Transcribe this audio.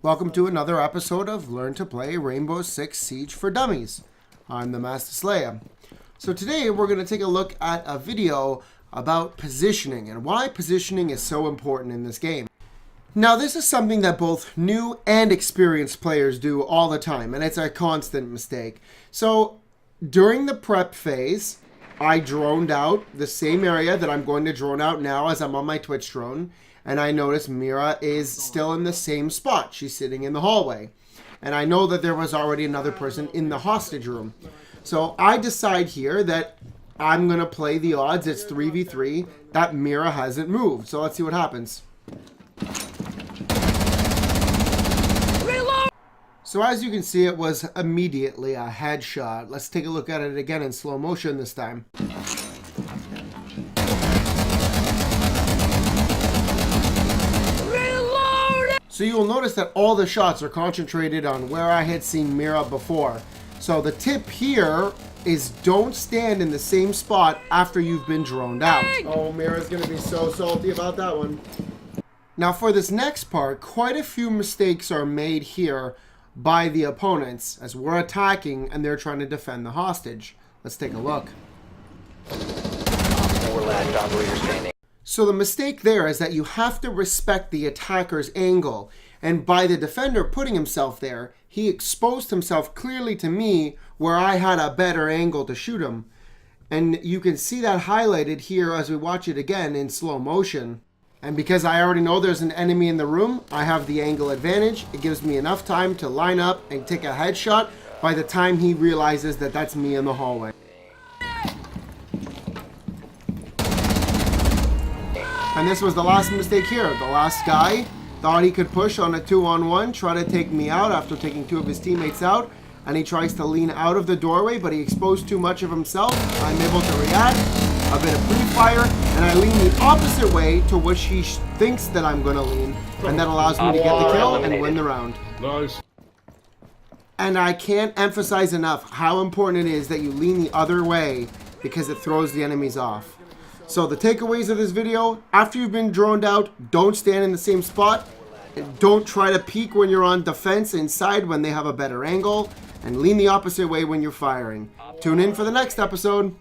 Welcome to another episode of Learn to Play Rainbow Six Siege for Dummies. I'm the MastaSlaya. So today we're going to take a look at a video about positioning and why positioning is so important in this game. Now this is something that both new and experienced players do all the time, and it's a constant mistake. So during the prep phase, I droned out the same area that I'm going to drone out now as I'm on my Twitch drone. And I notice Mira is still in the same spot. She's sitting in the hallway. And I know that there was already another person in the hostage room. So I decide here that I'm going to play the odds. It's 3v3. That Mira hasn't moved. So let's see what happens. So as you can see, it was immediately a headshot. Let's take a look at it again in slow motion this time. So you'll notice that all the shots are concentrated on where I had seen Mira before. So the tip here is don't stand in the same spot after you've been droned out. Oh, Mira's gonna be so salty about that one. Now for this next part, quite a few mistakes are made here by the opponents as we're attacking and they're trying to defend the hostage. Let's take a look. So the mistake there is that you have to respect the attacker's angle. And by the defender putting himself there, he exposed himself clearly to me where I had a better angle to shoot him. And you can see that highlighted here as we watch it again in slow motion. And because I already know there's an enemy in the room, I have the angle advantage. It gives me enough time to line up and take a headshot by the time he realizes that that's me in the hallway. And this was the last mistake here. The last guy thought he could push on a 2-on-1, try to take me out after taking two of his teammates out. And he tries to lean out of the doorway, but he exposed too much of himself. I'm able to react, a bit of pre-fire, and I lean the opposite way to which he thinks that I'm going to lean. And that allows me to get the kill and win the round. Nice. And I can't emphasize enough how important it is that you lean the other way because it throws the enemies off. So the takeaways of this video: after you've been droned out, don't stand in the same spot. And don't try to peek when you're on defense inside when they have a better angle. And lean the opposite way when you're firing. Tune in for the next episode.